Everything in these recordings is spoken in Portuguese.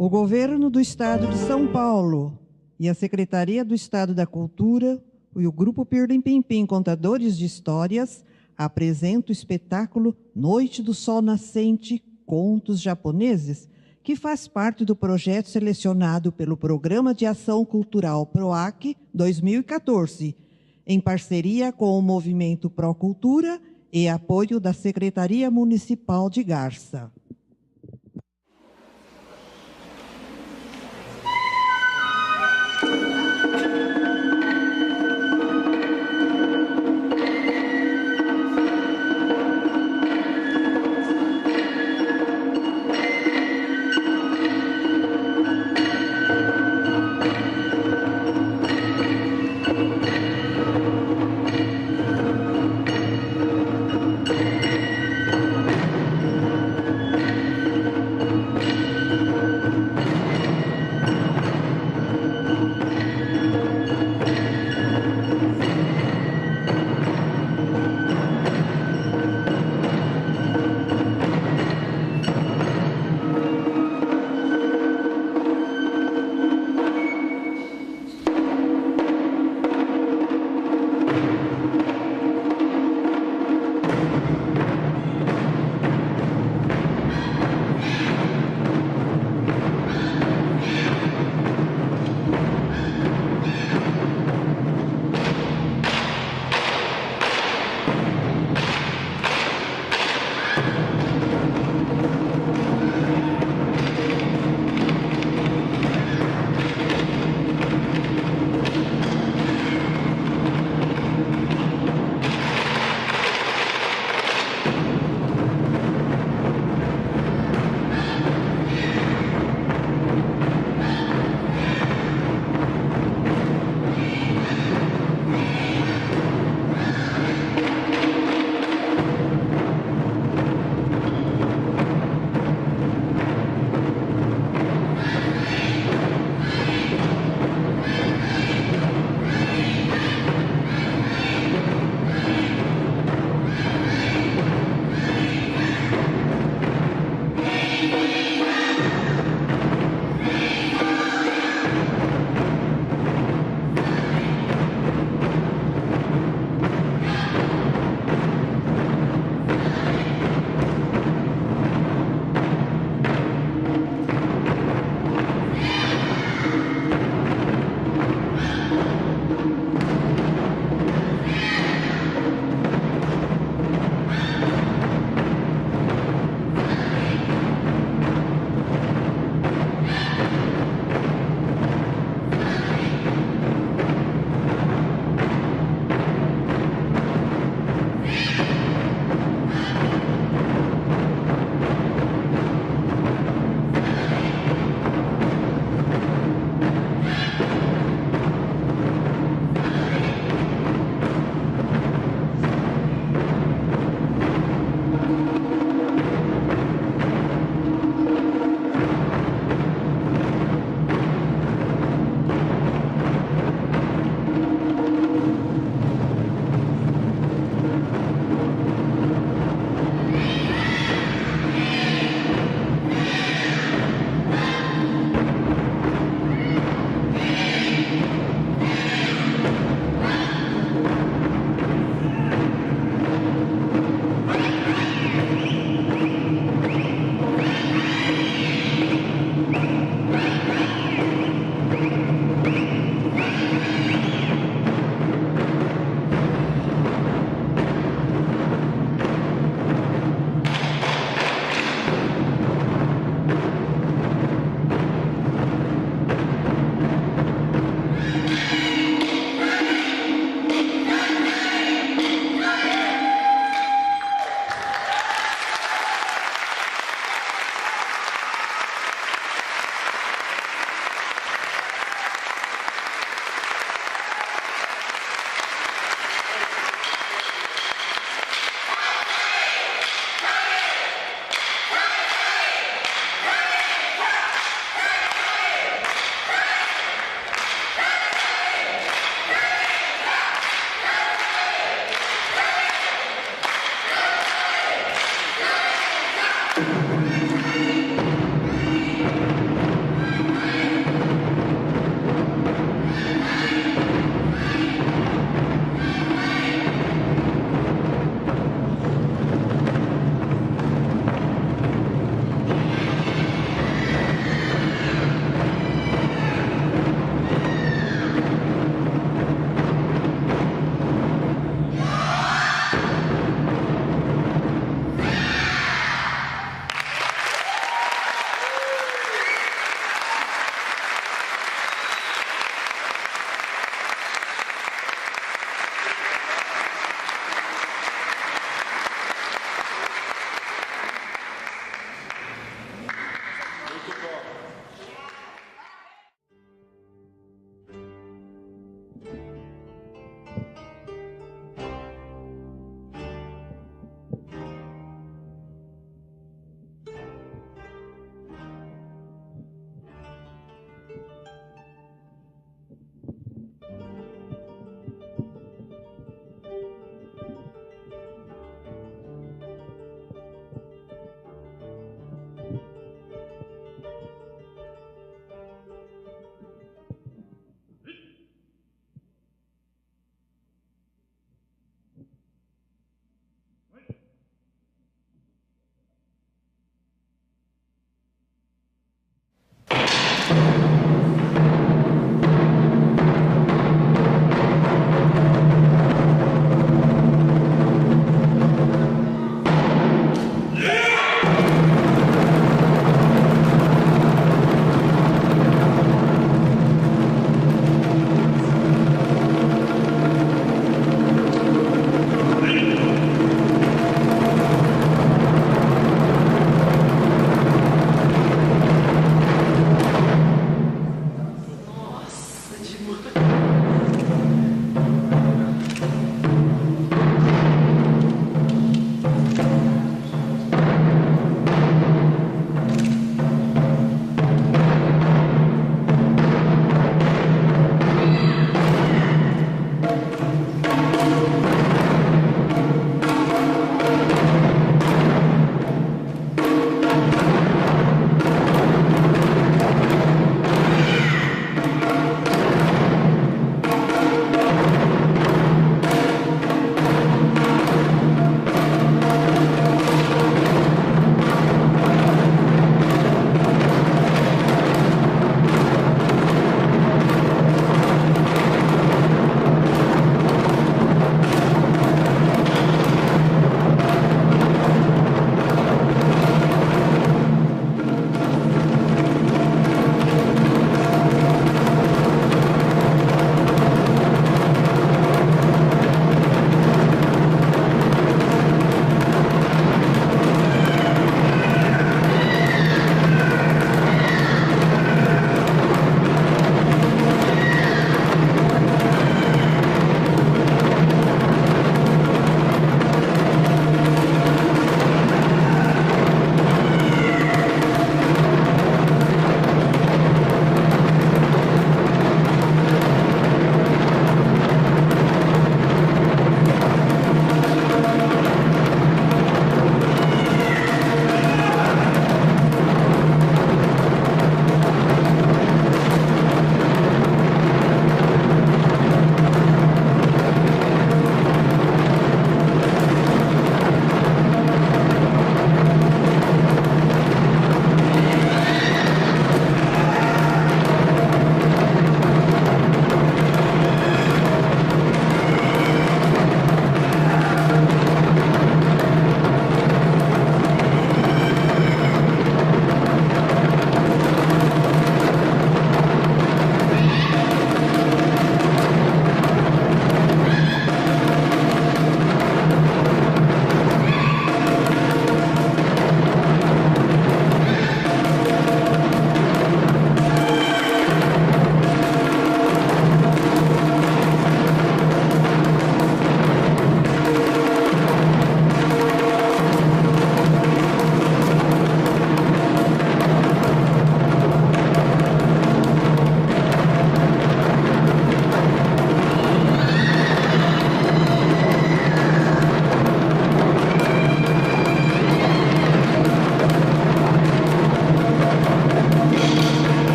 O Governo do Estado de São Paulo e a Secretaria do Estado da Cultura e o Grupo Pirlim Pim Pim Contadores de Histórias apresentam o espetáculo Noite do Sol Nascente, Contos Japoneses, que faz parte do projeto selecionado pelo Programa de Ação Cultural PROAC 2014, em parceria com o Movimento Procultura e apoio da Secretaria Municipal de Garça.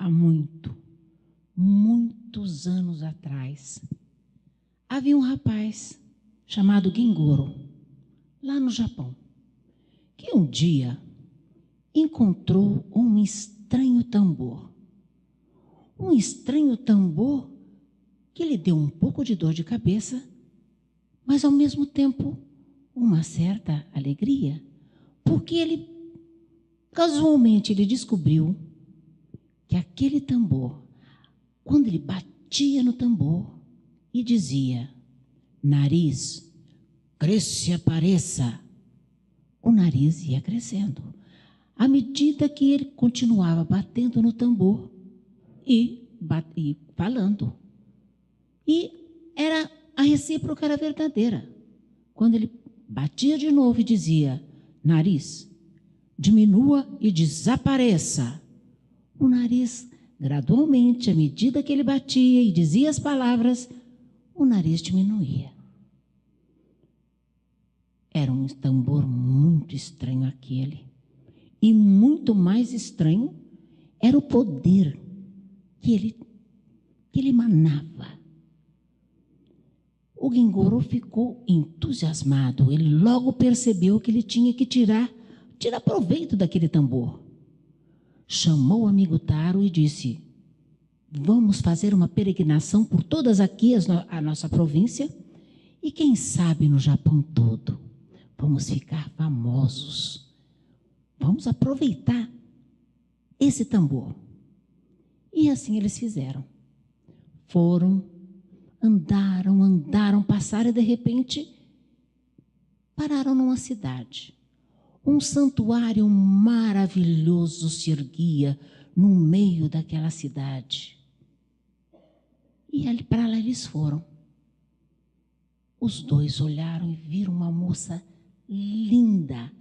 há muitos anos atrás, havia um rapaz chamado Gengoro, lá no Japão, que um dia encontrou um estranho tambor. Um estranho tambor que lhe deu um pouco de dor de cabeça, mas ao mesmo tempo uma certa alegria, porque casualmente ele descobriu que aquele tambor, quando ele batia no tambor e dizia: nariz, cresça e apareça, o nariz ia crescendo, à medida que ele continuava batendo no tambor e falando. E a recíproca era verdadeira. Quando ele batia de novo e dizia: nariz, diminua e desapareça, o nariz, gradualmente, à medida que ele batia e dizia as palavras, o nariz diminuía. Era um tambor muito estranho aquele. E muito mais estranho era o poder que ele emanava. O Gengoro ficou entusiasmado. Ele logo percebeu que ele tinha que tirar proveito daquele tambor. Chamou o amigo Taro e disse: vamos fazer uma peregrinação por todas aqui a nossa província e quem sabe no Japão todo. Vamos ficar famosos. Vamos aproveitar esse tambor. E assim eles fizeram. Foram, andaram, passaram e de repente pararam numa cidade. Um santuário maravilhoso se erguia no meio daquela cidade. E para lá eles foram. Os dois olharam e viram uma moça linda,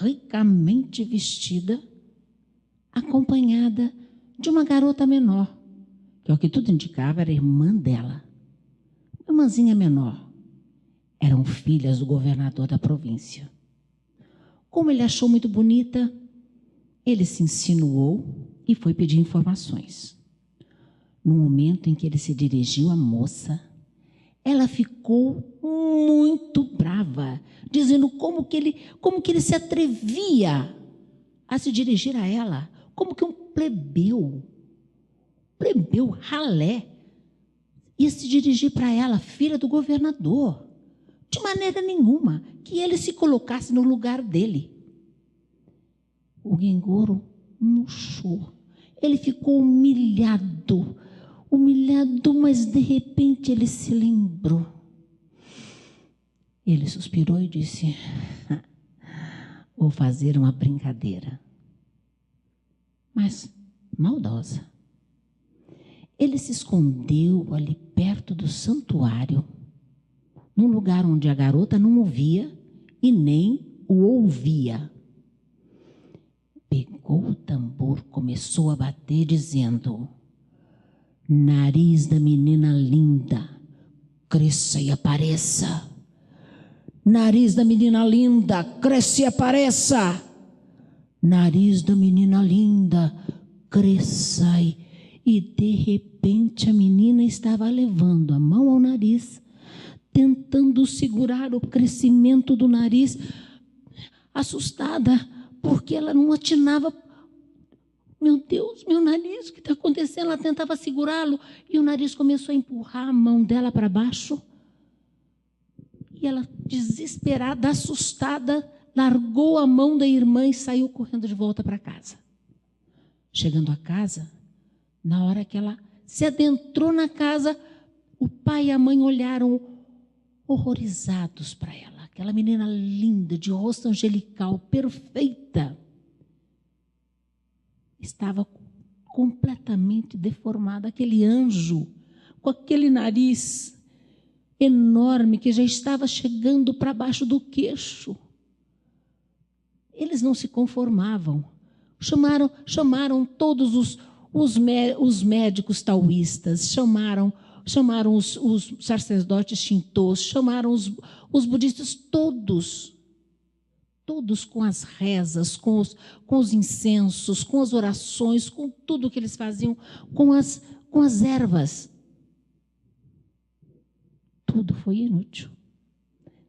ricamente vestida, acompanhada de uma garota menor, que ao que tudo indicava era irmã dela. Uma irmãzinha menor. Eram filhas do governador da província. Como ele achou muito bonita, ele se insinuou e foi pedir informações. No momento em que ele se dirigiu à moça, ela ficou muito brava, dizendo como que ele se atrevia a se dirigir a ela, como que um plebeu ralé, ia se dirigir para ela, filha do governador, de maneira nenhuma que ele se colocasse no lugar dele. O Gengoro murchou, ele ficou humilhado, mas de repente ele se lembrou. Ele suspirou e disse: vou fazer uma brincadeira, mas maldosa. Ele se escondeu ali perto do santuário, num lugar onde a garota não ouvia e nem o ouvia. Pegou o tambor, começou a bater, dizendo: nariz da menina linda, cresça e apareça. Nariz da menina linda, cresça e apareça. Nariz da menina linda, cresça e de repente a menina estava levando a mão ao nariz, tentando segurar o crescimento do nariz, assustada, porque ela não atinava. Meu Deus, meu nariz, o que está acontecendo? Ela tentava segurá-lo e o nariz começou a empurrar a mão dela para baixo. E ela, desesperada, assustada, largou a mão da irmã e saiu correndo de volta para casa. Chegando a casa, na hora que ela se adentrou na casa, o pai e a mãe olharam horrorizados para ela. Aquela menina linda, de rosto angelical, perfeita, estava completamente deformada. Aquele anjo, com aquele nariz enorme que já estava chegando para baixo do queixo. Eles não se conformavam. Chamaram todos os médicos taoístas, chamaram os sacerdotes shintos, chamaram os budistas, todos todos com as rezas, com os incensos, com as orações, com tudo que eles faziam, com as ervas. Tudo foi inútil.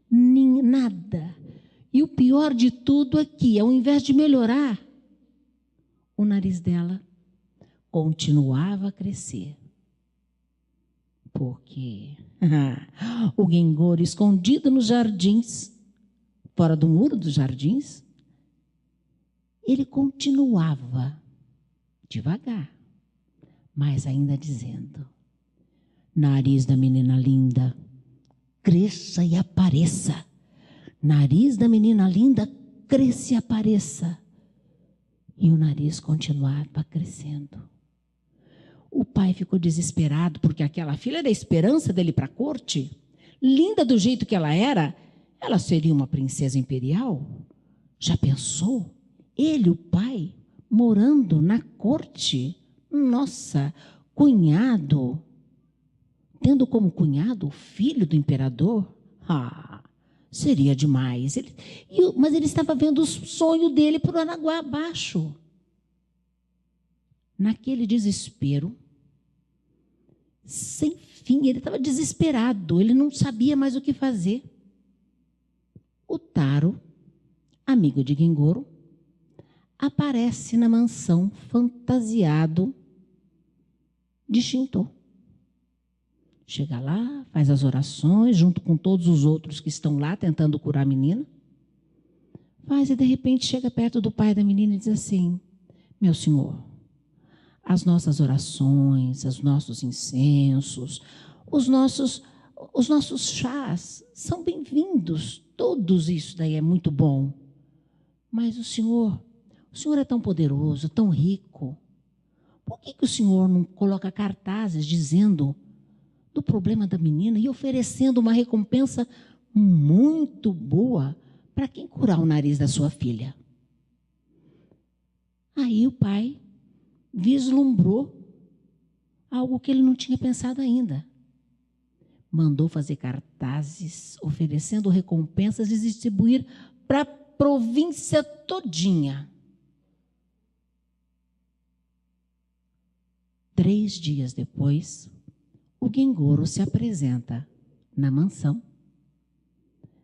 Nada. E o pior de tudo é que, ao invés de melhorar, o nariz dela continuava a crescer. Porque o Gengoro, escondido nos jardins, fora do muro dos jardins, ele continuava devagar, mas ainda dizendo: nariz da menina linda, cresça e apareça. Nariz da menina linda, cresça e apareça. E o nariz continuava crescendo. O pai ficou desesperado, porque aquela filha era a esperança dele para a corte. Linda do jeito que ela seria uma princesa imperial. Já pensou? Ele, o pai, morando na corte. Nossa, cunhado, tendo como cunhado o filho do imperador. Seria demais. Mas ele estava vendo o sonho dele por Aranaguá abaixo. Naquele desespero, sem fim, ele estava desesperado, ele não sabia mais o que fazer. O Taro, amigo de Gengoro, aparece na mansão fantasiado de Shinto. Chega lá, faz as orações, junto com todos os outros que estão lá tentando curar a menina. Faz e, de repente, chega perto do pai da menina e diz assim: meu senhor, as nossas orações, os nossos incensos, os nossos chás são bem-vindos. Todos isso daí é muito bom. Mas o senhor é tão poderoso, tão rico. Por que o senhor não coloca cartazes dizendo do problema da menina e oferecendo uma recompensa muito boa para quem curar o nariz da sua filha? Aí o pai vislumbrou algo que ele não tinha pensado ainda. Mandou fazer cartazes oferecendo recompensas e distribuir para a província todinha. 3 dias depois, o Gengoro se apresenta na mansão,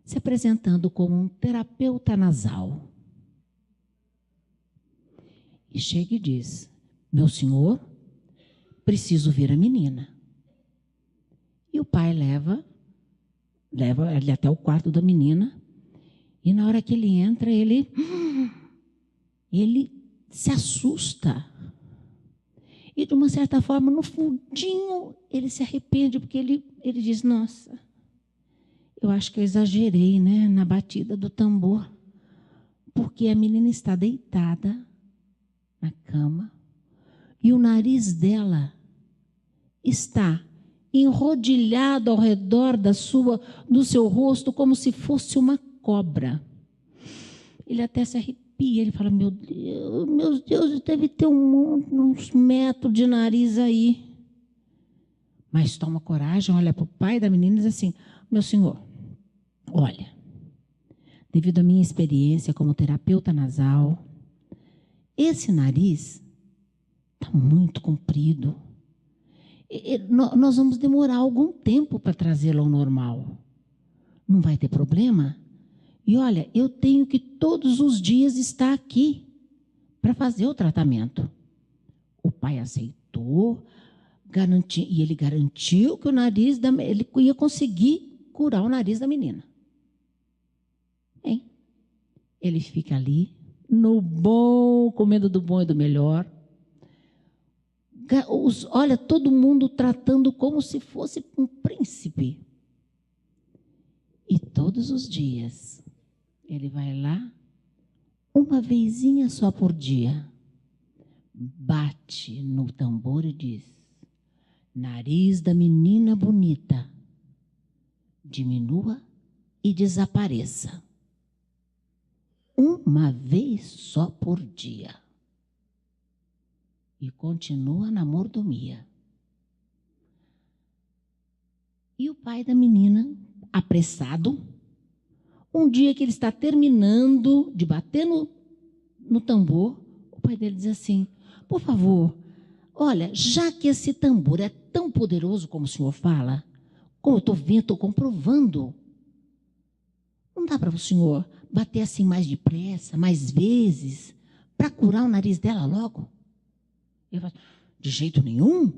se apresentando como um terapeuta nasal. E chega e diz: meu senhor, preciso ver a menina. E o pai leva ele até o quarto da menina, e na hora que ele entra, ele se assusta. E, de uma certa forma, no fundinho, ele se arrepende, porque ele diz: nossa, eu acho que eu exagerei, né, na batida do tambor, porque a menina está deitada na cama e o nariz dela está enrodilhado ao redor do seu rosto, como se fosse uma cobra. Ele até se arrepia, ele fala: meu Deus, deve ter uns metros de nariz aí. Mas toma coragem, olha para o pai da menina e diz assim: meu senhor, olha, devido à minha experiência como terapeuta nasal, esse nariz está muito comprido. Nós vamos demorar algum tempo para trazê-lo ao normal. Não vai ter problema? E olha, eu tenho que todos os dias estar aqui para fazer o tratamento. O pai aceitou, e ele garantiu que ele ia conseguir curar o nariz da menina. Bem, ele fica ali, no bom, comendo do bom e do melhor. Olha, todo mundo tratando como se fosse um príncipe. E todos os dias, ele vai lá, uma vezinha só por dia, bate no tambor e diz: nariz da menina bonita, diminua e desapareça. Uma vez só por dia. E continua na mordomia. E o pai da menina, apressado, Um dia que ele está terminando de bater no tambor, o pai dele diz assim: por favor, olha, já que esse tambor é tão poderoso como o senhor fala, como eu estou vendo, estou comprovando, não dá para o senhor bater assim mais depressa, mais vezes, para curar o nariz dela logo? Ele fala: de jeito nenhum.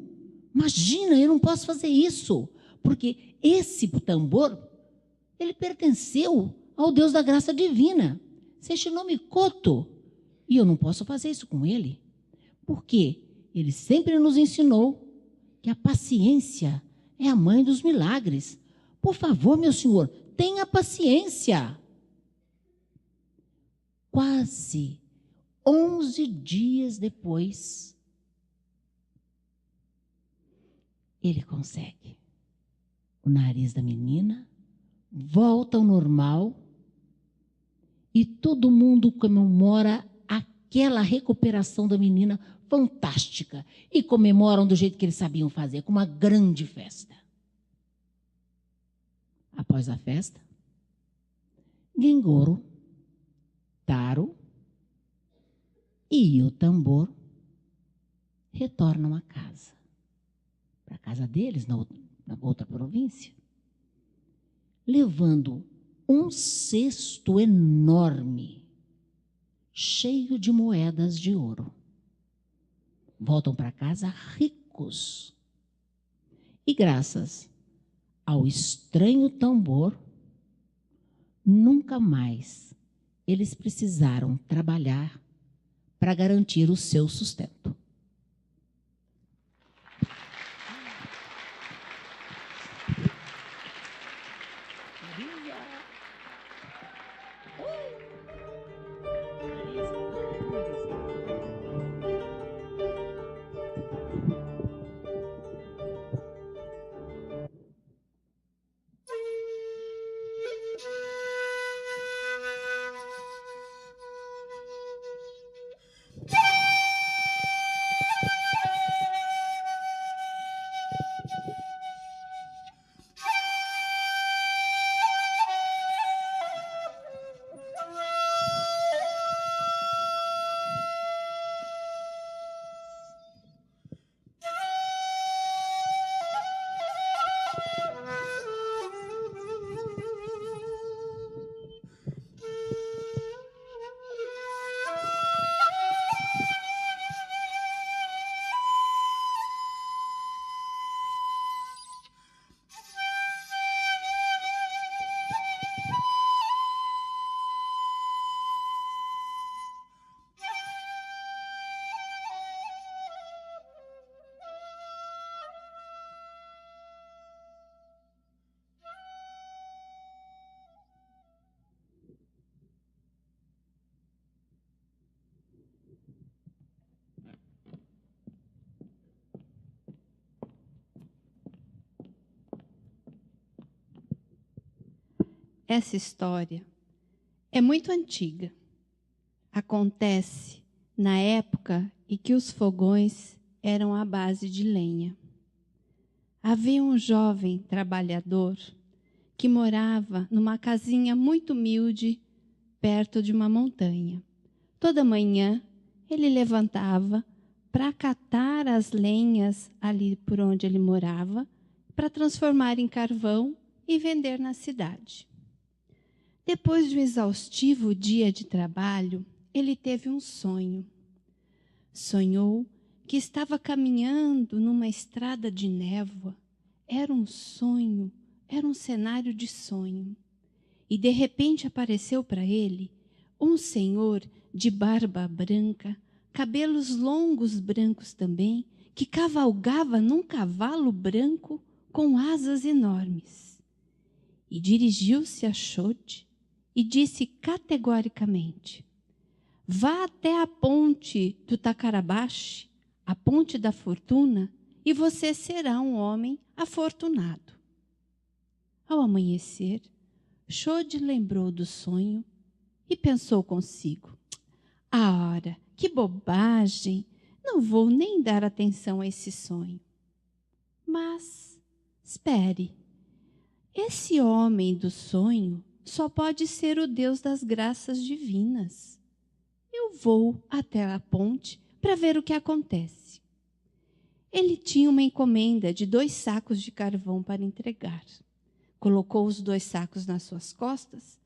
Imagina, eu não posso fazer isso, porque esse tambor, ele pertenceu ao Deus da graça divina, se chama Mikoto, e eu não posso fazer isso com ele, porque ele sempre nos ensinou que a paciência é a mãe dos milagres. Por favor, meu senhor, tenha paciência. Quase 11 dias depois, ele consegue. O nariz da menina volta ao normal e todo mundo comemora aquela recuperação da menina fantástica e comemoram do jeito que eles sabiam fazer, com uma grande festa. Após a festa, Gengoro, Taro e o tambor retornam à casa, para a casa deles, na outra província, levando um cesto enorme, cheio de moedas de ouro. Voltam para casa ricos. E graças ao estranho tambor, nunca mais eles precisaram trabalhar para garantir o seu sustento. Essa história é muito antiga. Acontece na época em que os fogões eram à base de lenha. Havia um jovem trabalhador que morava numa casinha muito humilde, perto de uma montanha. Toda manhã ele levantava para catar as lenhas ali por onde ele morava, para transformar em carvão e vender na cidade. Depois de um exaustivo dia de trabalho, ele teve um sonho. Sonhou que estava caminhando numa estrada de névoa. Era um sonho, era um cenário de sonho. E de repente apareceu para ele um senhor de barba branca, cabelos longos brancos também, que cavalgava num cavalo branco com asas enormes. E dirigiu-se a Shode e disse categoricamente: vá até a ponte do Takarabashi, a ponte da fortuna, e você será um homem afortunado. Ao amanhecer, Shode lembrou do sonho e pensou consigo: ora, que bobagem, não vou nem dar atenção a esse sonho. Mas, espere, esse homem do sonho só pode ser o Deus das graças divinas. Eu vou até a ponte para ver o que acontece. Ele tinha uma encomenda de 2 sacos de carvão para entregar. Colocou os 2 sacos nas suas costas,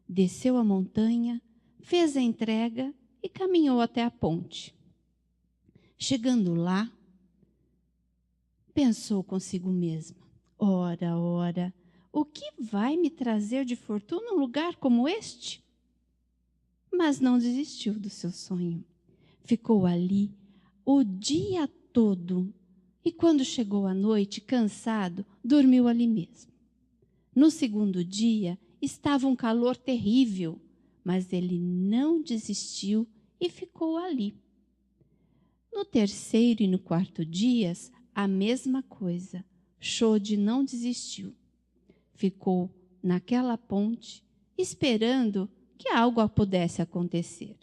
desceu a montanha, fez a entrega e caminhou até a ponte. Chegando lá, pensou consigo mesma: ora, ora, o que vai me trazer de fortuna um lugar como este? Mas não desistiu do seu sonho. Ficou ali o dia todo e quando chegou a noite, cansado, dormiu ali mesmo. No segundo dia, estava um calor terrível, mas ele não desistiu e ficou ali. No terceiro e no quarto dias, a mesma coisa. Xode não desistiu. Ficou naquela ponte, esperando que algo pudesse acontecer.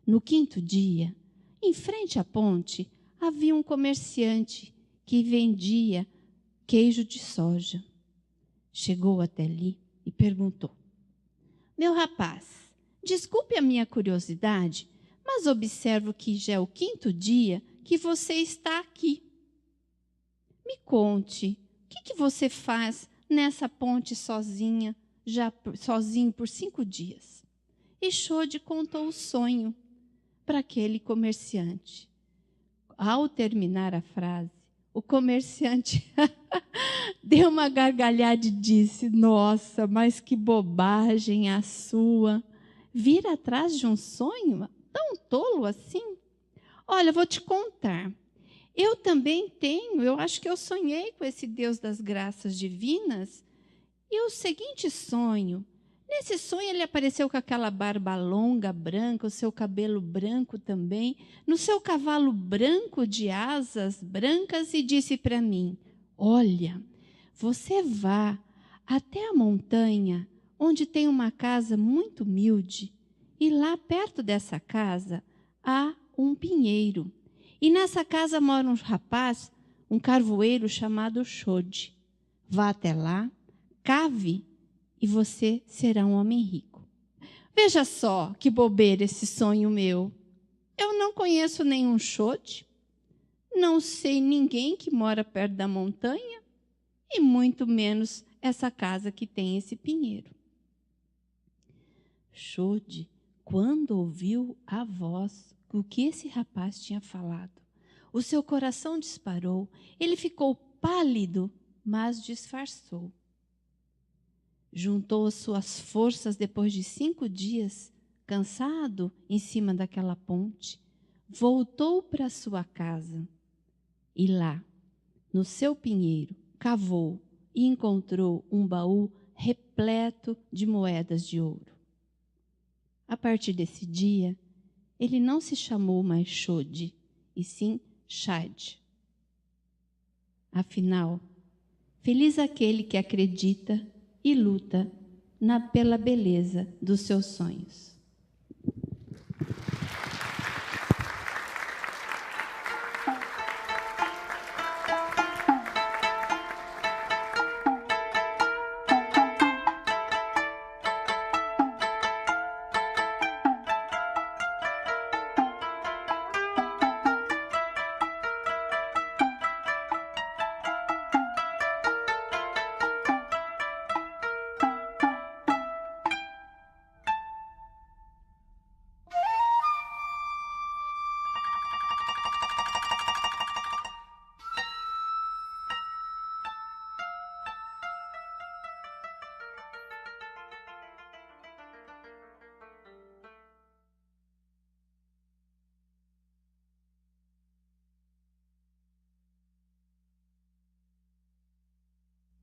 No quinto dia, em frente à ponte, havia um comerciante que vendia queijo de soja. Chegou até ali e perguntou: meu rapaz, desculpe a minha curiosidade, mas observo que já é o 5º dia que você está aqui. Me conte, o que você faz nessa ponte sozinho por 5 dias? E Xode contou o sonho para aquele comerciante. Ao terminar a frase, o comerciante deu uma gargalhada e disse: nossa, mas que bobagem a sua. Vir atrás de um sonho tão tolo assim? Olha, vou te contar. Eu também eu acho que eu sonhei com esse Deus das graças divinas. E o seguinte sonho, nesse sonho ele apareceu com aquela barba longa, branca, o seu cabelo branco também, no seu cavalo branco de asas brancas e disse para mim: olha, você vá até a montanha onde tem uma casa muito humilde e lá perto dessa casa há um pinheiro. E nessa casa mora um rapaz, um carvoeiro chamado Xode. Vá até lá, cave e você será um homem rico. Veja só que bobeira esse sonho meu. Eu não conheço nenhum Xode, não sei ninguém que mora perto da montanha e muito menos essa casa que tem esse pinheiro. Xode, quando ouviu a voz, o que esse rapaz tinha falado, o seu coração disparou, ele ficou pálido, mas disfarçou. Juntou as suas forças depois de 5 dias, cansado em cima daquela ponte, voltou para sua casa e lá, no seu pinheiro, cavou e encontrou um baú repleto de moedas de ouro. A partir desse dia, ele não se chamou mais Xode, e sim Chade. Afinal, feliz aquele que acredita e luta pela beleza dos seus sonhos.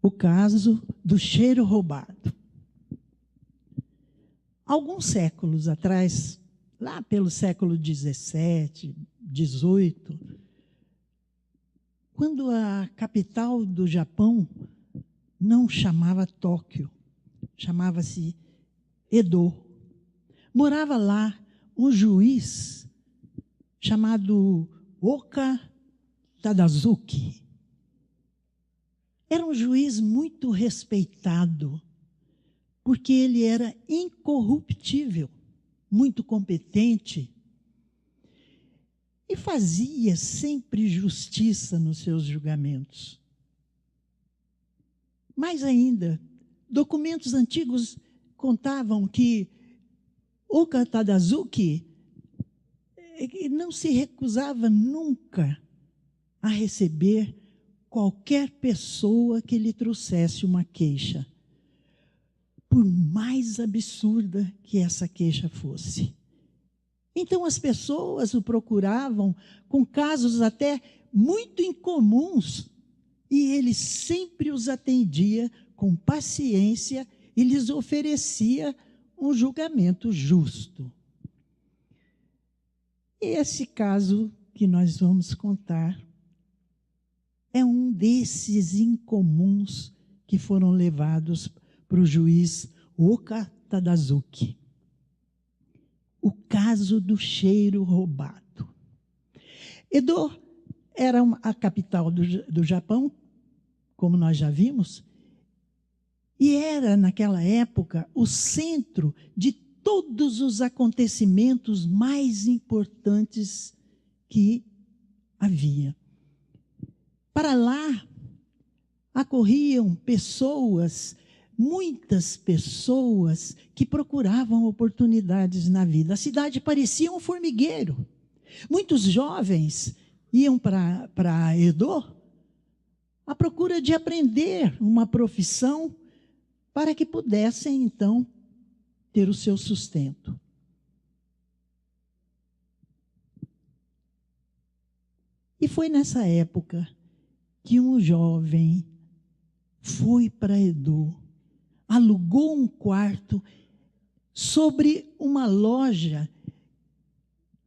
O caso do cheiro roubado. Alguns séculos atrás, lá pelo século XVII, XVIII, quando a capital do Japão não chamava Tóquio, chamava-se Edo, morava lá um juiz chamado Oka Tadazuki. Era um juiz muito respeitado, porque ele era incorruptível, muito competente e fazia sempre justiça nos seus julgamentos. Mais ainda, documentos antigos contavam que Oka Tadazuki não se recusava nunca a receber qualquer pessoa que lhe trouxesse uma queixa, por mais absurda que essa queixa fosse. Então as pessoas o procuravam com casos até muito incomuns, e ele sempre os atendia com paciência e lhes oferecia um julgamento justo. E esse caso que nós vamos contar é um desses incomuns que foram levados para o juiz Oka Tadazuki. O caso do cheiro roubado. Edo era a capital do Japão, como nós já vimos, e era, naquela época, o centro de todos os acontecimentos mais importantes que havia. Para lá, acorriam pessoas, muitas pessoas que procuravam oportunidades na vida. A cidade parecia um formigueiro. Muitos jovens iam para Edo à procura de aprender uma profissão para que pudessem, então, ter o seu sustento. E foi nessa época que um jovem foi para Edo, alugou um quarto sobre uma loja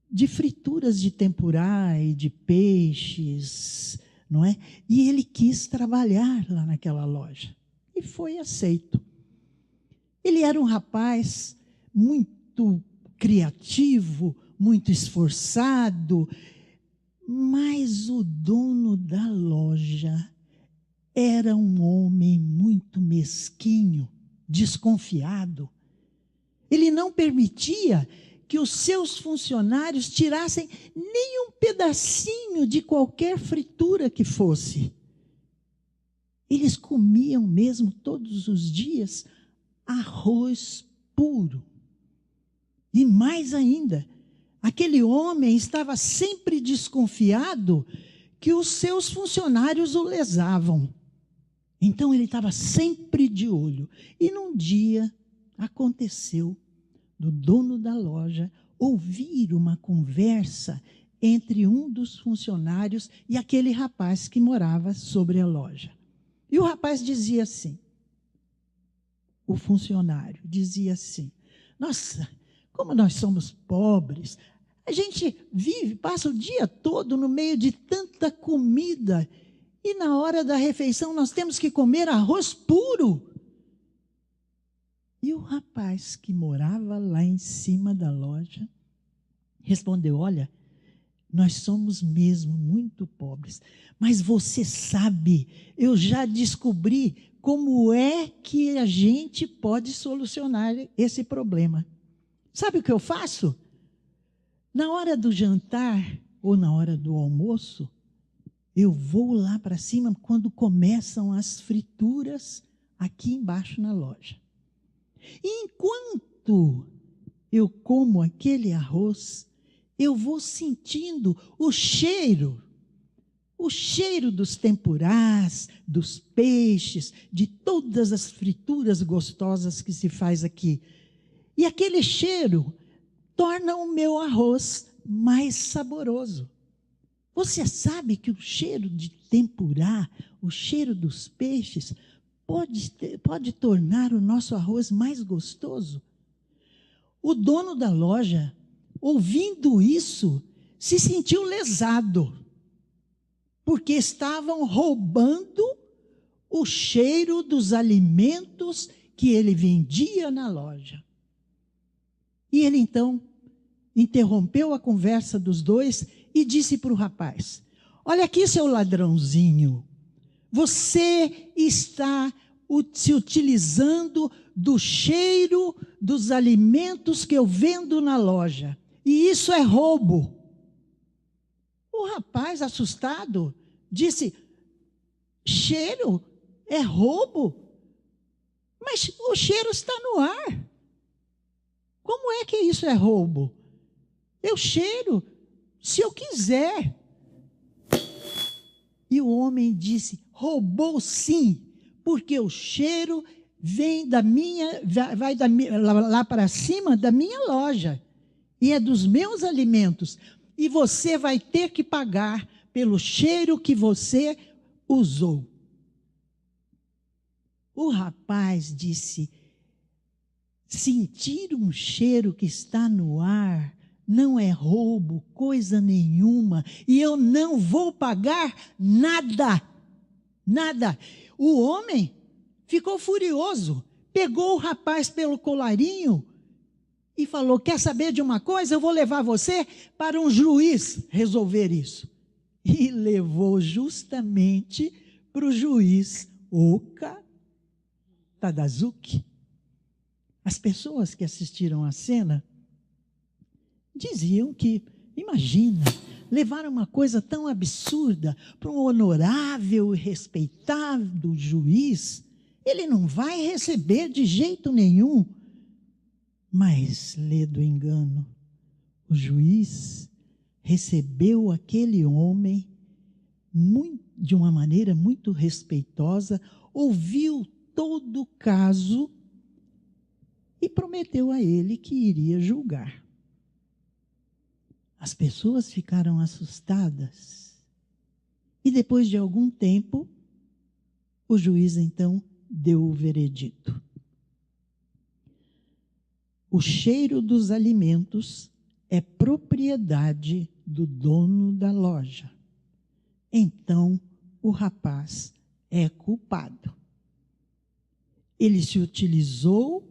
de frituras de tempurá e de peixes, não é? E ele quis trabalhar lá naquela loja e foi aceito. Ele era um rapaz muito criativo, muito esforçado, mas o dono da loja era um homem muito mesquinho, desconfiado. Ele não permitia que os seus funcionários tirassem nem um pedacinho de qualquer fritura que fosse. Eles comiam mesmo todos os dias arroz puro. E mais ainda, aquele homem estava sempre desconfiado que os seus funcionários o lesavam. Então ele estava sempre de olho. E num dia aconteceu do dono da loja ouvir uma conversa entre um dos funcionários e aquele rapaz que morava sobre a loja. E o rapaz dizia assim, o funcionário dizia assim: nossa, como nós somos pobres, a gente passa o dia todo no meio de tanta comida e na hora da refeição nós temos que comer arroz puro. E o rapaz que morava lá em cima da loja respondeu: olha, nós somos mesmo muito pobres, mas você sabe, eu já descobri como é que a gente pode solucionar esse problema. Sabe o que eu faço? Na hora do jantar ou na hora do almoço, eu vou lá para cima quando começam as frituras aqui embaixo na loja. E enquanto eu como aquele arroz, eu vou sentindo o cheiro dos tempurás, dos peixes, de todas as frituras gostosas que se faz aqui. E aquele cheiro torna o meu arroz mais saboroso. Você sabe que o cheiro de tempurá, o cheiro dos peixes, pode tornar o nosso arroz mais gostoso? O dono da loja, ouvindo isso, se sentiu lesado, porque estavam roubando o cheiro dos alimentos que ele vendia na loja. E ele então interrompeu a conversa dos dois e disse para o rapaz: olha aqui, seu ladrãozinho, você está se utilizando do cheiro dos alimentos que eu vendo na loja. E isso é roubo. O rapaz, assustado, disse: cheiro é roubo? Mas o cheiro está no ar. Como é que isso é roubo? Eu cheiro se eu quiser. E o homem disse: roubou sim, porque o cheiro vem da minha, vai lá para cima da minha loja, e é dos meus alimentos, e você vai ter que pagar pelo cheiro que você usou. O rapaz disse: sentir um cheiro que está no ar não é roubo, coisa nenhuma, e eu não vou pagar nada, nada. O homem ficou furioso, pegou o rapaz pelo colarinho e falou: quer saber de uma coisa? Eu vou levar você para um juiz resolver isso. E levou justamente para o juiz Oka Tadazuki. As pessoas que assistiram à cena diziam que, imagina, levar uma coisa tão absurda para um honorável e respeitado juiz, ele não vai receber de jeito nenhum. Mas, lê do engano, o juiz recebeu aquele homem de uma maneira muito respeitosa, ouviu todo o caso e prometeu a ele que iria julgar. As pessoas ficaram assustadas. E depois de algum tempo, o juiz então deu o veredito. O cheiro dos alimentos é propriedade do dono da loja. Então, o rapaz é culpado. Ele se utilizou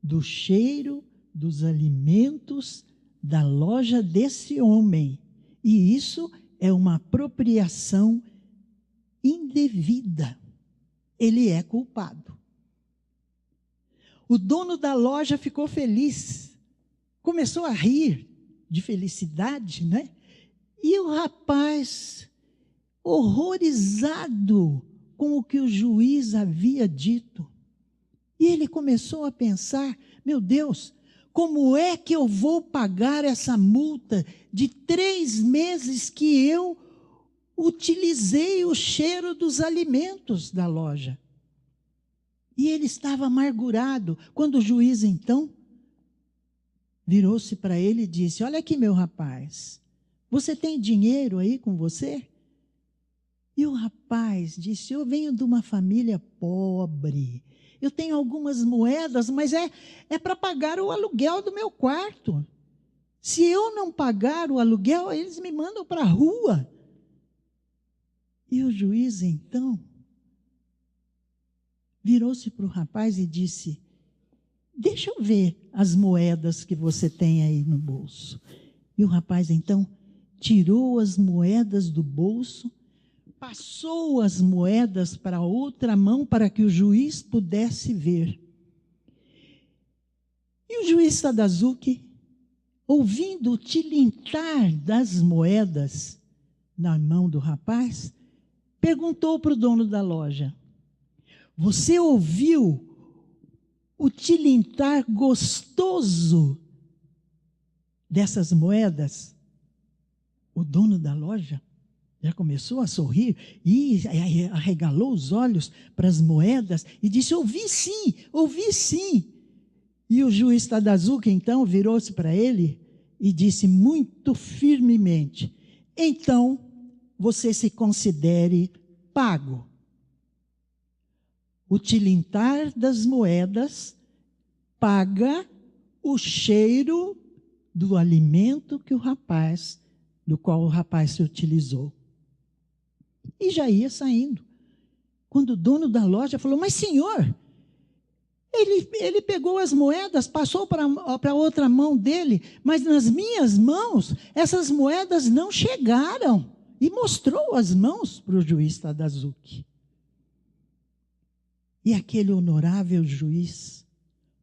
do cheiro dos alimentos da loja desse homem. E isso é uma apropriação indevida. Ele é culpado. O dono da loja ficou feliz. Começou a rir de felicidade, né? E o rapaz, horrorizado com o que o juiz havia dito. E ele começou a pensar: meu Deus, como é que eu vou pagar essa multa de 3 meses que eu utilizei o cheiro dos alimentos da loja? E ele estava amargurado, quando o juiz então virou-se para ele e disse: olha aqui, meu rapaz, você tem dinheiro aí com você? E o rapaz disse: eu venho de uma família pobre, eu tenho algumas moedas, mas é para pagar o aluguel do meu quarto. Se eu não pagar o aluguel, eles me mandam para a rua. E o juiz, então, virou-se para o rapaz e disse: deixa eu ver as moedas que você tem aí no bolso. E o rapaz, então, tirou as moedas do bolso, passou as moedas para a outra mão para que o juiz pudesse ver. E o juiz Tadazuki, ouvindo o tilintar das moedas na mão do rapaz, perguntou para o dono da loja: você ouviu o tilintar gostoso dessas moedas? O dono da loja já começou a sorrir e arregalou os olhos para as moedas e disse: ouvi sim, ouvi sim. E o juiz Tadazuki então virou-se para ele e disse muito firmemente: então você se considere pago. O tilintar das moedas paga o cheiro do alimento do qual o rapaz se utilizou. E já ia saindo, quando o dono da loja falou: mas senhor, ele pegou as moedas, passou para a outra mão dele, mas nas minhas mãos essas moedas não chegaram. E mostrou as mãos para o juiz Tadazuki. E aquele honorável juiz,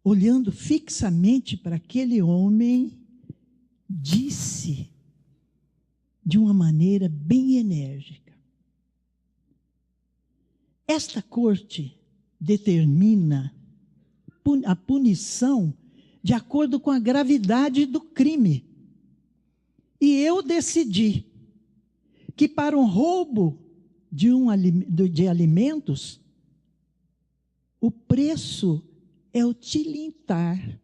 olhando fixamente para aquele homem, disse de uma maneira bem enérgica: esta corte determina a punição de acordo com a gravidade do crime. E eu decidi que para um roubo de alimentos, o preço é o tilintar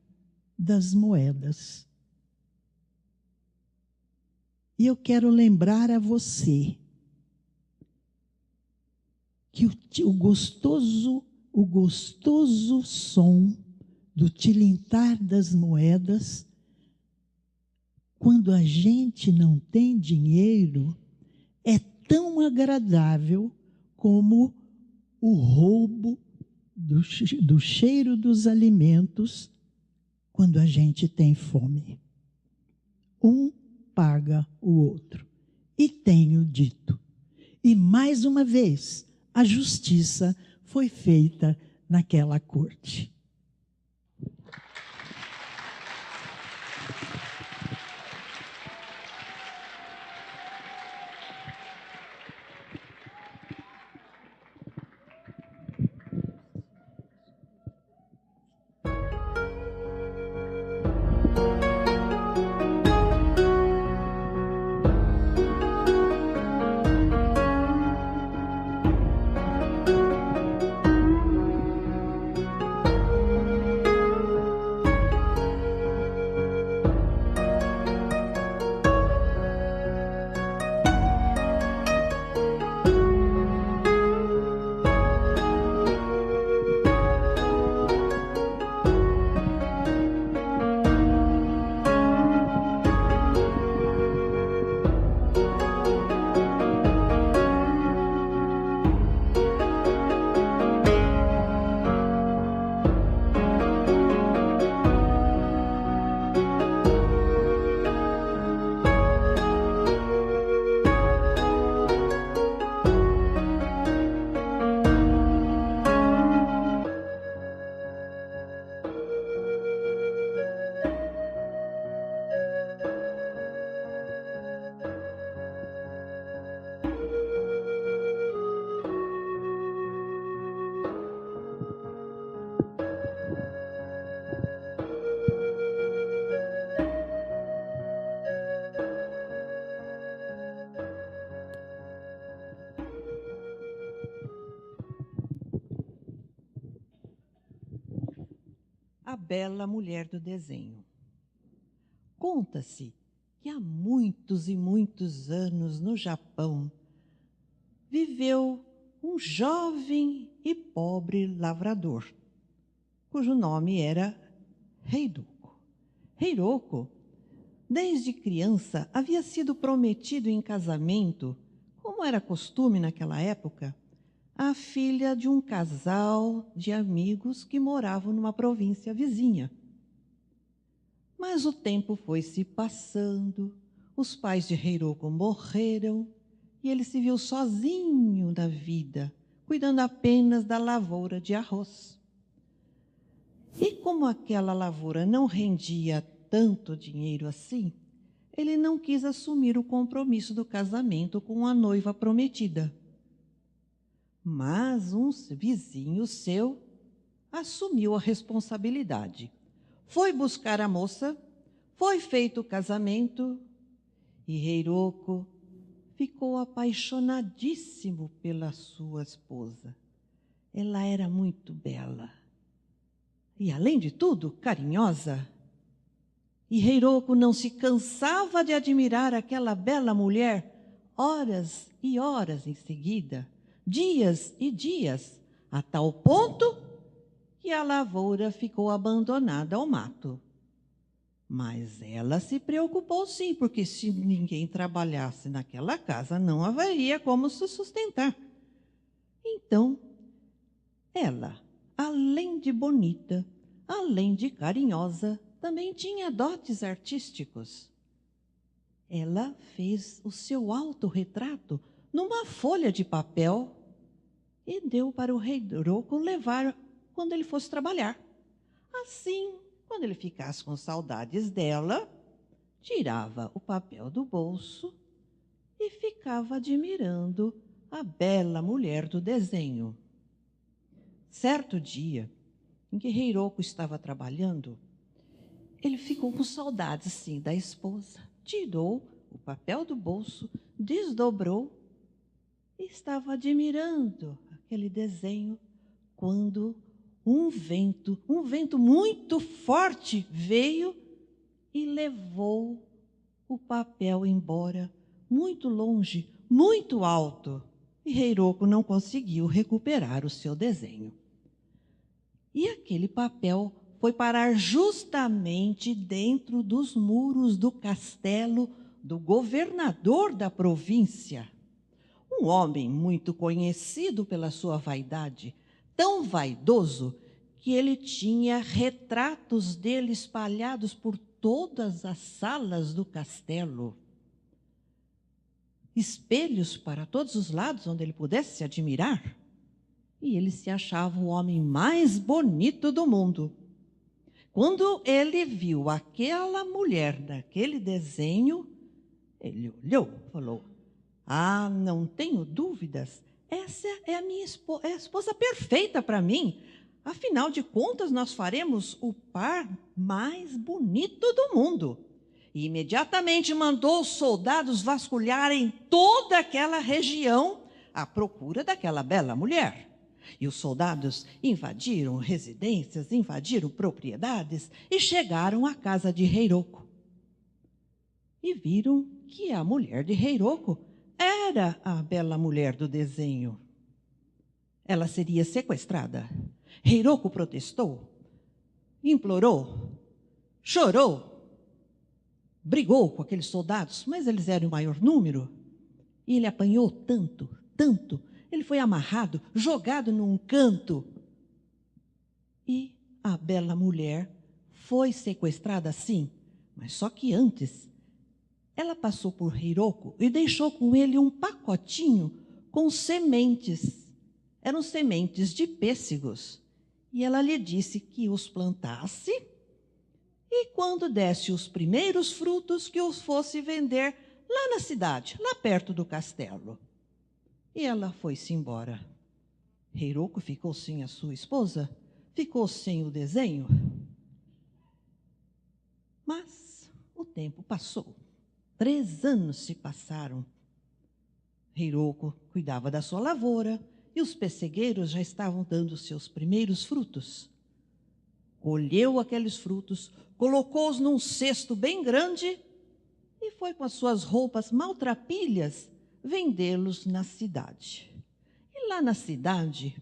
das moedas. E eu quero lembrar a você que o gostoso som do tilintar das moedas, quando a gente não tem dinheiro, é tão agradável como o roubo do cheiro dos alimentos quando a gente tem fome. Um paga o outro. E tenho dito. E mais uma vez, a justiça foi feita naquela corte. A bela mulher do desenho. Conta-se que há muitos e muitos anos no Japão viveu um jovem e pobre lavrador, cujo nome era Heiroko. Heiroko, desde criança, havia sido prometido em casamento, como era costume naquela época, a filha de um casal de amigos que moravam numa província vizinha. Mas o tempo foi se passando, os pais de Heiroko morreram e ele se viu sozinho na vida, cuidando apenas da lavoura de arroz. E como aquela lavoura não rendia tanto dinheiro assim, ele não quis assumir o compromisso do casamento com a noiva prometida. Mas um vizinho seu assumiu a responsabilidade. Foi buscar a moça, foi feito o casamento e Heiroko ficou apaixonadíssimo pela sua esposa. Ela era muito bela e, além de tudo, carinhosa. E Heiroko não se cansava de admirar aquela bela mulher horas e horas em seguida, dias e dias, a tal ponto que a lavoura ficou abandonada ao mato. Mas ela se preocupou sim, porque se ninguém trabalhasse naquela casa, não haveria como se sustentar. Então, ela, além de bonita, além de carinhosa, também tinha dotes artísticos. Ela fez o seu autorretrato numa folha de papel e deu para o rei Heiroco levar quando ele fosse trabalhar. Assim, quando ele ficasse com saudades dela, tirava o papel do bolso e ficava admirando a bela mulher do desenho. Certo dia, em que Heiroco estava trabalhando, ele ficou com saudades, sim, da esposa. Tirou o papel do bolso, desdobrou e estava admirando aquele desenho quando um vento muito forte veio e levou o papel embora, muito longe, muito alto. E Heiroco não conseguiu recuperar o seu desenho. E aquele papel foi parar justamente dentro dos muros do castelo do governador da província. Um homem muito conhecido pela sua vaidade, tão vaidoso que ele tinha retratos dele espalhados por todas as salas do castelo. Espelhos para todos os lados onde ele pudesse se admirar. E ele se achava o homem mais bonito do mundo. Quando ele viu aquela mulher daquele desenho, ele olhou e falou: "Ah, não tenho dúvidas, essa é a minha esposa, é a esposa perfeita para mim. Afinal de contas, nós faremos o par mais bonito do mundo." E imediatamente mandou os soldados vasculharem toda aquela região à procura daquela bela mulher. E os soldados invadiram residências, invadiram propriedades e chegaram à casa de Heiroco. E viram que a mulher de Heiroco era a bela mulher do desenho. Ela seria sequestrada. Heiroco protestou, implorou, chorou, brigou com aqueles soldados, mas eles eram o maior número. E ele apanhou tanto, tanto. Ele foi amarrado, jogado num canto. E a bela mulher foi sequestrada, sim, mas só que antes, ela passou por Heiroco e deixou com ele um pacotinho com sementes. Eram sementes de pêssegos. E ela lhe disse que os plantasse e quando desse os primeiros frutos, que os fosse vender lá na cidade, lá perto do castelo. E ela foi-se embora. Heiroco ficou sem a sua esposa, ficou sem o desenho. Mas o tempo passou. 3 anos se passaram. Heiroco cuidava da sua lavoura e os pessegueiros já estavam dando seus primeiros frutos. Colheu aqueles frutos, colocou-os num cesto bem grande e foi com as suas roupas maltrapilhas vendê-los na cidade. E lá na cidade,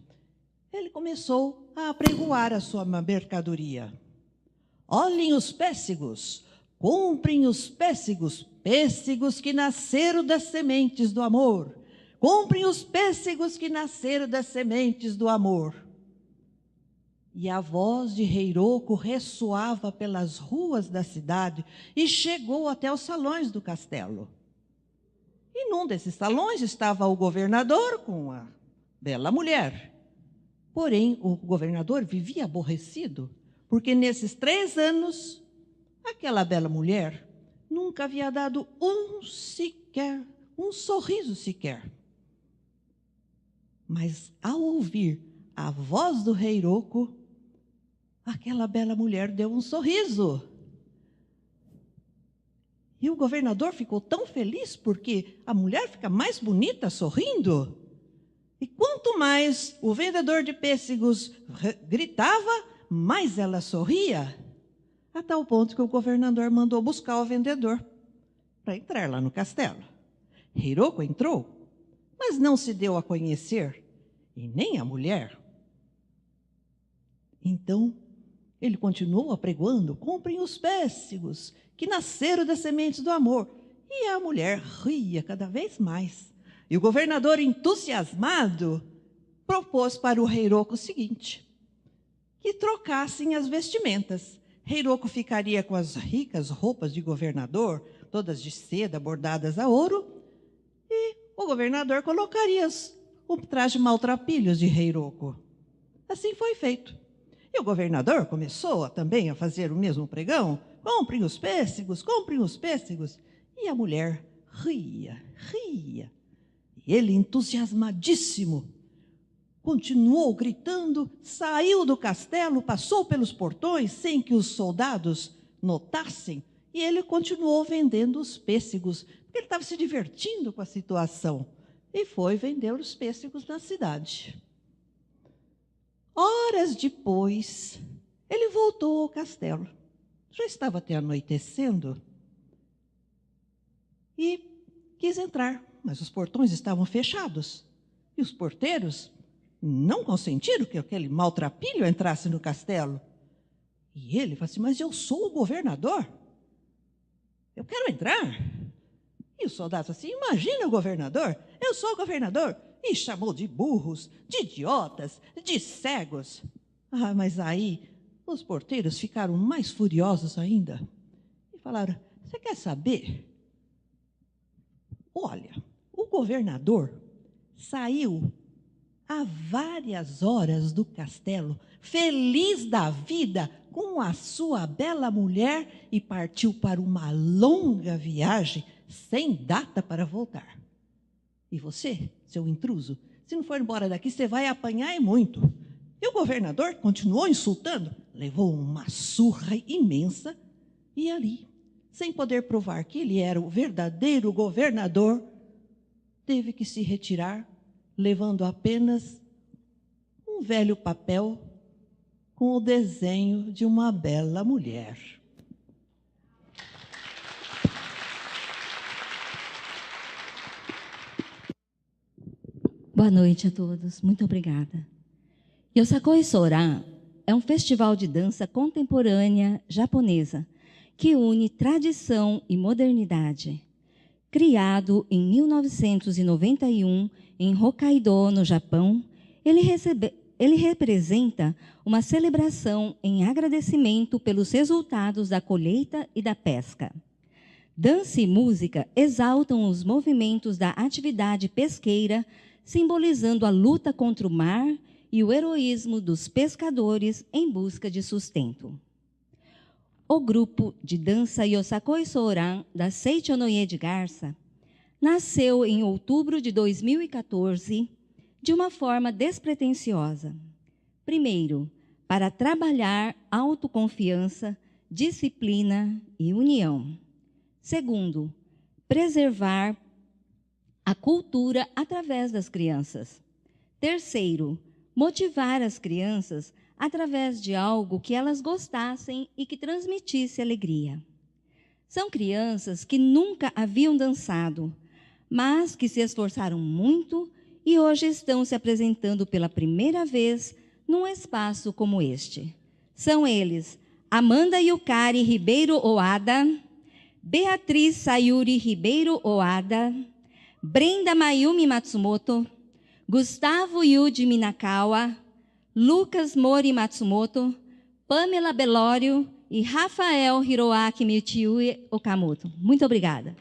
ele começou a apregoar a sua mercadoria. Olhem os pêssegos, comprem os pêssegos, pêssegos que nasceram das sementes do amor. Comprem os pêssegos que nasceram das sementes do amor. E a voz de Heiroco ressoava pelas ruas da cidade e chegou até os salões do castelo. E num desses salões estava o governador com a bela mulher. Porém, o governador vivia aborrecido, porque nesses 3 anos, aquela bela mulher nunca havia dado um sorriso sequer. Mas ao ouvir a voz do Heiroco, aquela bela mulher deu um sorriso. E o governador ficou tão feliz porque a mulher fica mais bonita sorrindo. E quanto mais o vendedor de pêssegos gritava, mais ela sorria. A tal ponto que o governador mandou buscar o vendedor para entrar lá no castelo. Heiroco entrou, mas não se deu a conhecer, e nem a mulher. Então, ele continuou apregoando: comprem os pêssegos que nasceram das sementes do amor. E a mulher ria cada vez mais. E o governador, entusiasmado, propôs para o Heiroco o seguinte: que trocassem as vestimentas. Heiroco ficaria com as ricas roupas de governador, todas de seda, bordadas a ouro, e o governador colocaria o traje maltrapilhos de Rei Rocco. Assim foi feito. E o governador começou também a fazer o mesmo pregão. Comprem os pêssegos, comprem os pêssegos. E a mulher ria. E ele, entusiasmadíssimo, continuou gritando, saiu do castelo, passou pelos portões sem que os soldados notassem, e ele continuou vendendo os pêssegos, porque ele estava se divertindo com a situação, e foi vender os pêssegos na cidade. Horas depois, ele voltou ao castelo. Já estava até anoitecendo e quis entrar, mas os portões estavam fechados, e os porteiros não consentiram que aquele maltrapilho entrasse no castelo. E ele falou assim, mas eu sou o governador, eu quero entrar. E o soldado assim, imagina o governador, eu sou o governador. E chamou de burros, de idiotas, de cegos. Mas aí os porteiros ficaram mais furiosos ainda e falaram, você quer saber? Olha, o governador saiu há várias horas do castelo, feliz da vida com a sua bela mulher, e partiu para uma longa viagem sem data para voltar. E você, seu intruso, se não for embora daqui, você vai apanhar e muito. E o governador continuou insultando, levou uma surra imensa, e ali, sem poder provar que ele era o verdadeiro governador, teve que se retirar, levando apenas um velho papel com o desenho de uma bela mulher. Boa noite a todos, muito obrigada. Yosakoi Soran é um festival de dança contemporânea japonesa que une tradição e modernidade. Criado em 1991 em Hokkaido, no Japão, ele representa uma celebração em agradecimento pelos resultados da colheita e da pesca. Dança e música exaltam os movimentos da atividade pesqueira, simbolizando a luta contra o mar e o heroísmo dos pescadores em busca de sustento. O grupo de dança Yosakoi Soran, da Seichonoye de Garça, nasceu em outubro de 2014 de uma forma despretensiosa. Primeiro, para trabalhar autoconfiança, disciplina e união. Segundo, preservar a cultura através das crianças. Terceiro, motivar as crianças através de algo que elas gostassem e que transmitisse alegria. São crianças que nunca haviam dançado, mas que se esforçaram muito e hoje estão se apresentando pela primeira vez num espaço como este. São eles Amanda Yukari Ribeiro Oada, Beatriz Sayuri Ribeiro Oada, Brenda Mayumi Matsumoto, Gustavo Yuji Minakawa, Lucas Mori Matsumoto, Pamela Belório e Rafael Hiroaki Michiue Okamoto. Muito obrigada.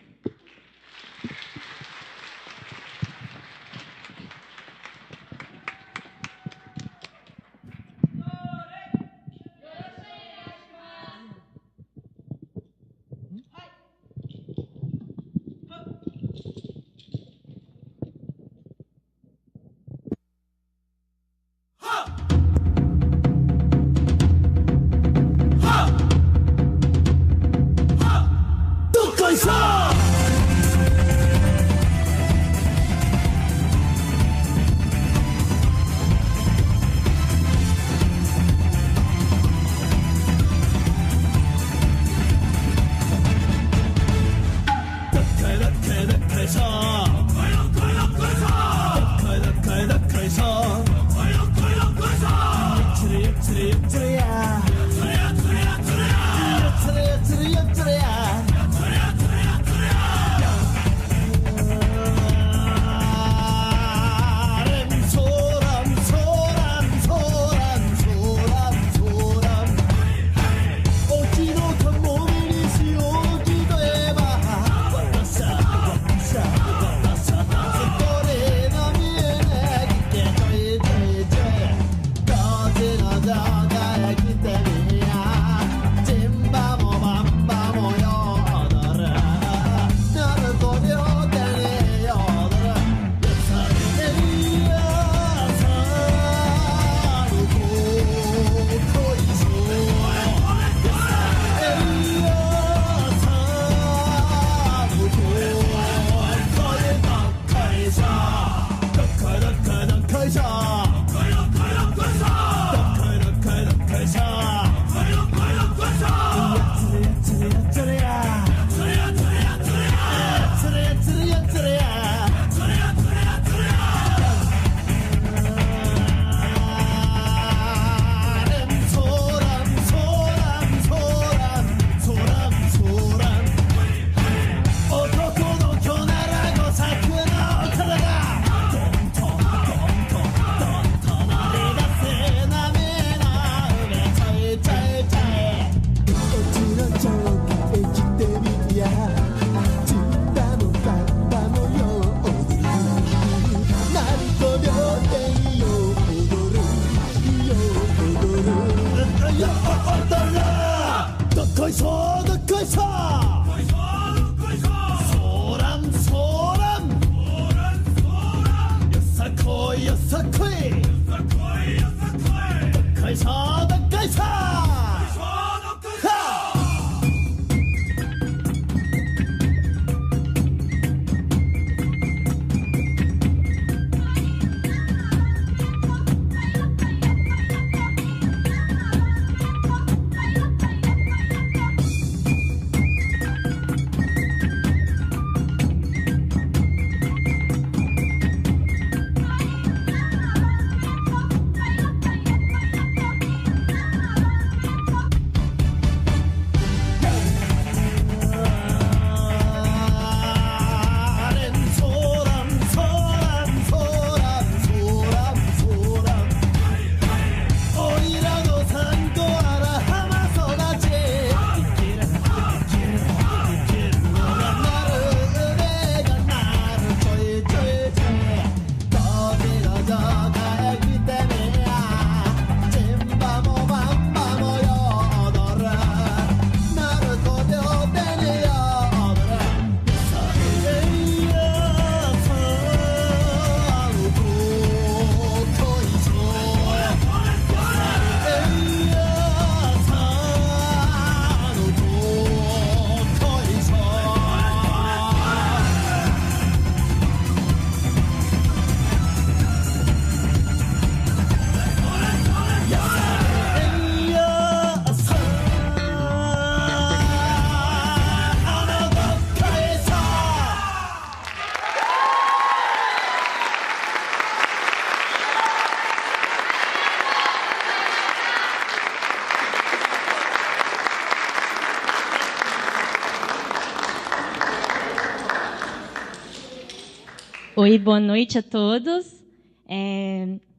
Oi, boa noite a todos.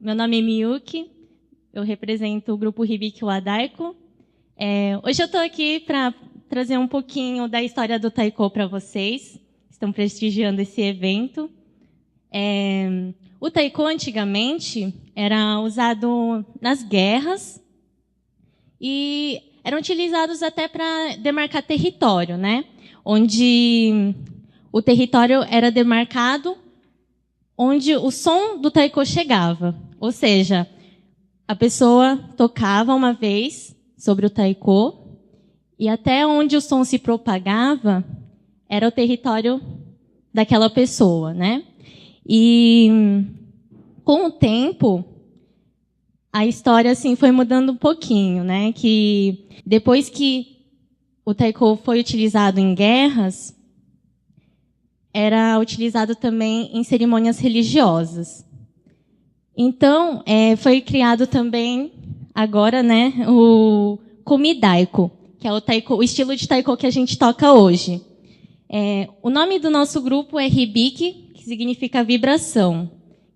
Meu nome é Miyuki, eu represento o grupo Hibiki Wadaiko. Hoje eu estou aqui para trazer um pouquinho da história do taiko para vocês. Estão prestigiando esse evento. O taiko, antigamente, era usado nas guerras e eram utilizados até para demarcar território, né? Onde o território era demarcado onde o som do taiko chegava. Ou seja, a pessoa tocava uma vez sobre o taiko e até onde o som se propagava era o território daquela pessoa, né? E com o tempo a história assim foi mudando um pouquinho, né? Que depois que o taiko foi utilizado em guerras, era utilizado também em cerimônias religiosas. Então, foi criado também, agora, né, o Kumidaiko, que é o estilo de taiko que a gente toca hoje. O nome do nosso grupo é Hibiki, que significa vibração,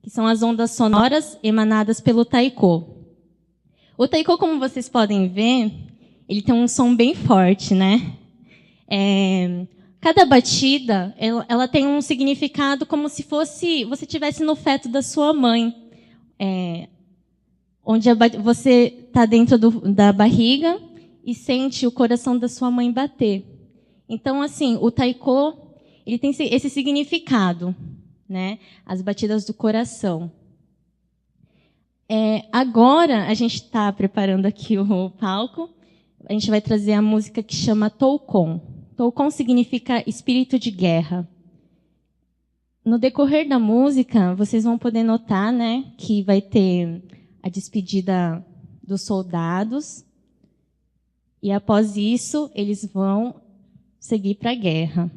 que são as ondas sonoras emanadas pelo taiko. O taiko, como vocês podem ver, ele tem um som bem forte, né? Cada batida, ela tem um significado como se fosse você estivesse no feto da sua mãe, onde você está dentro da barriga e sente o coração da sua mãe bater. Então, assim, o taiko ele tem esse significado, né? As batidas do coração. Agora, a gente está preparando aqui o palco. A gente vai trazer a música que chama Toukon. Toukon significa espírito de guerra. No decorrer da música, vocês vão poder notar, né, que vai ter a despedida dos soldados. E após isso, eles vão seguir para a guerra.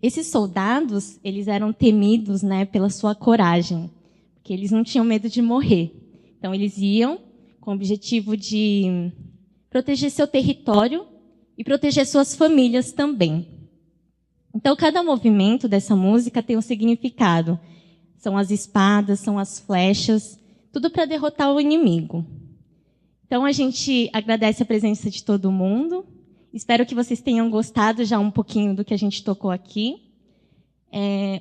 Esses soldados, eles eram temidos, né, pela sua coragem, porque eles não tinham medo de morrer. Então, eles iam com o objetivo de proteger seu território e proteger suas famílias também. Então, cada movimento dessa música tem um significado. São as espadas, são as flechas, tudo para derrotar o inimigo. Então, a gente agradece a presença de todo mundo. Espero que vocês tenham gostado já um pouquinho do que a gente tocou aqui.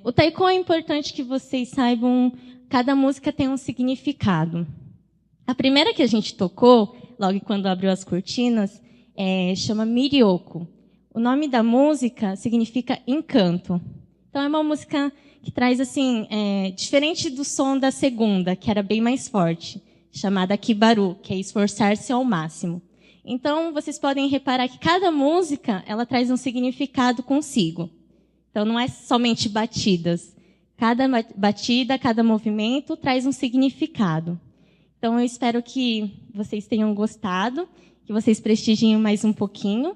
O taiko é importante que vocês saibam, cada música tem um significado. A primeira que a gente tocou, logo quando abriu as cortinas, chama Mirioko. O nome da música significa encanto. Então, é uma música que traz, assim, diferente do som da segunda, que era bem mais forte, chamada Kibaru, que é esforçar-se ao máximo. Então, vocês podem reparar que cada música, ela traz um significado consigo. Então, não é somente batidas. Cada batida, cada movimento traz um significado. Então, eu espero que vocês tenham gostado, que vocês prestigiem mais um pouquinho.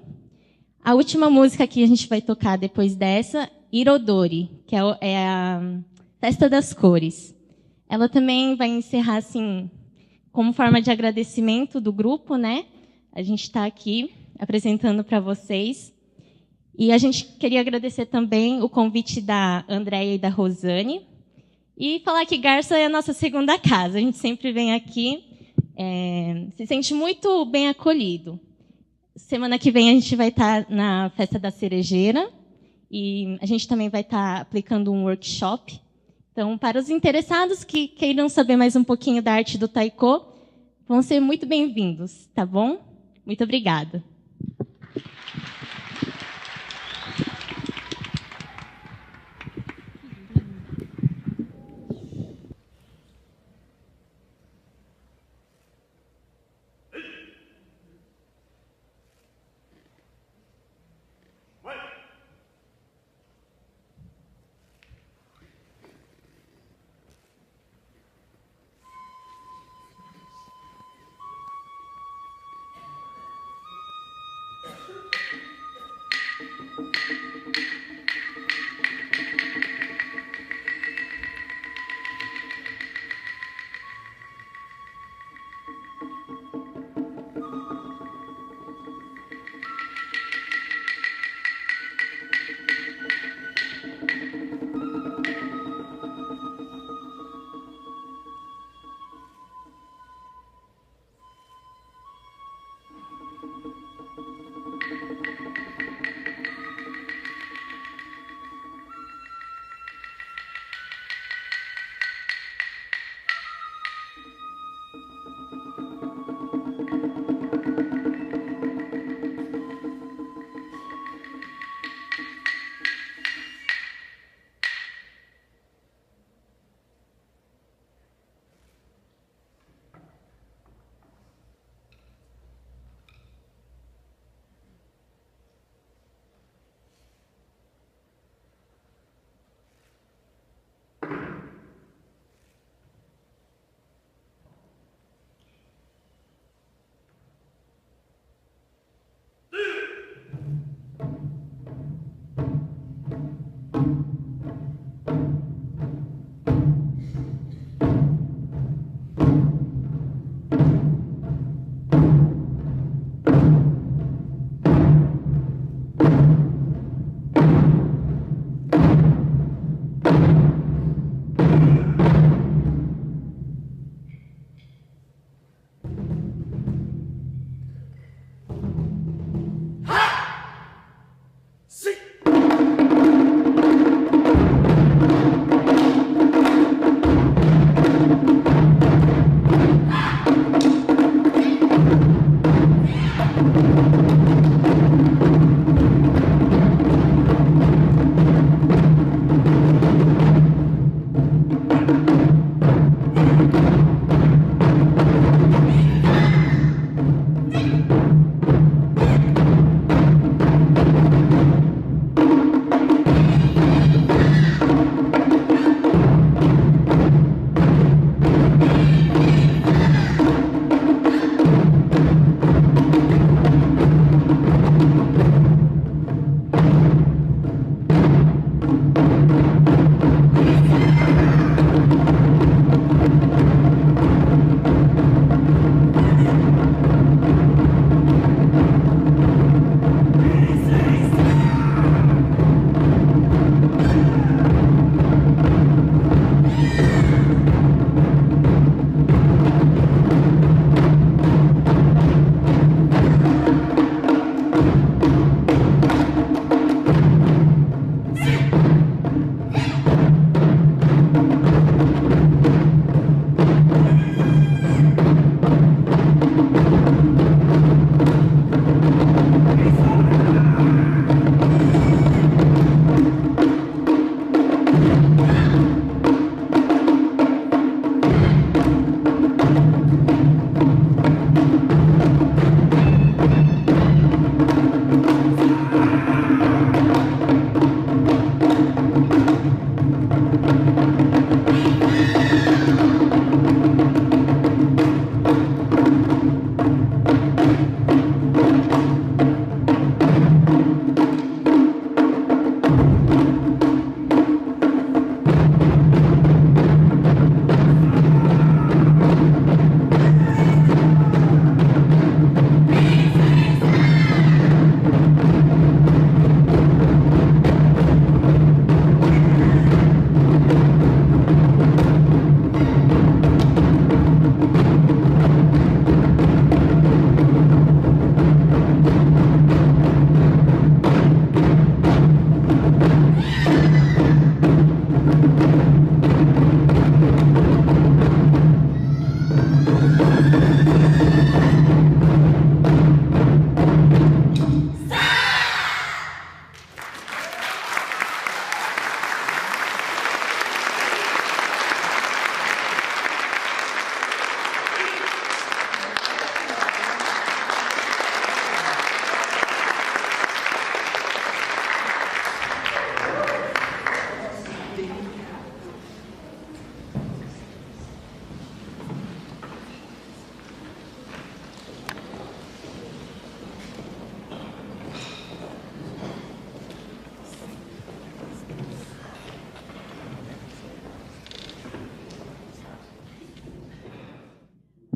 A última música que a gente vai tocar depois dessa, Irodori, que é a Festa das Cores. Ela também vai encerrar, assim, como forma de agradecimento do grupo, né? A gente está aqui apresentando para vocês. E a gente queria agradecer também o convite da Andréia e da Rosane. E falar que Garça é a nossa segunda casa. A gente sempre vem aqui, se sente muito bem acolhido. Semana que vem a gente vai estar na Festa da Cerejeira. E a gente também vai estar aplicando um workshop. Então, para os interessados que queiram saber mais um pouquinho da arte do taiko, vão ser muito bem-vindos, tá bom? Muito obrigada.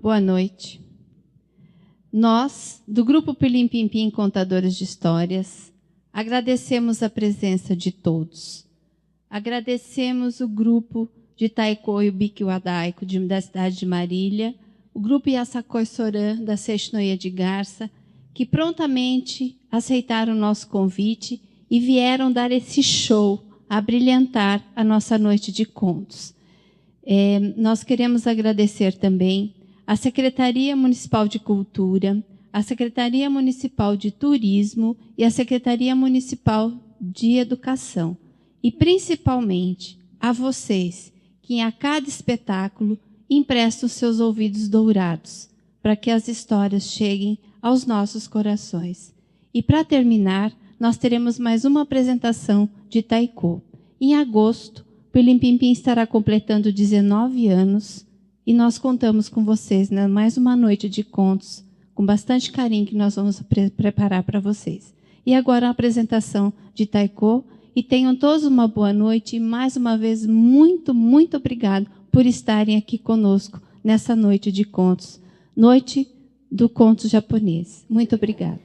Boa noite. Nós, do Grupo Pirlim Pim Pim Contadores de Histórias, agradecemos a presença de todos. Agradecemos o grupo de Taiko e Bikiwadaico da cidade de Marília, o grupo Yasakoi Soran da Seixinoia de Garça, que prontamente aceitaram o nosso convite e vieram dar esse show, a brilhantar a nossa noite de contos. Nós queremos agradecer também a Secretaria Municipal de Cultura, a Secretaria Municipal de Turismo e a Secretaria Municipal de Educação. E, principalmente, a vocês, que a cada espetáculo emprestam seus ouvidos dourados, para que as histórias cheguem aos nossos corações. E, para terminar, nós teremos mais uma apresentação de Taiko. Em agosto, o Pirlim Pim Pim estará completando 19 anos e nós contamos com vocês, né? Mais uma noite de contos, com bastante carinho que nós vamos preparar para vocês. E agora a apresentação de Taiko. E tenham todos uma boa noite e, mais uma vez, muito, muito obrigado por estarem aqui conosco nessa noite de contos. Noite do Conto Japonês. Muito obrigada.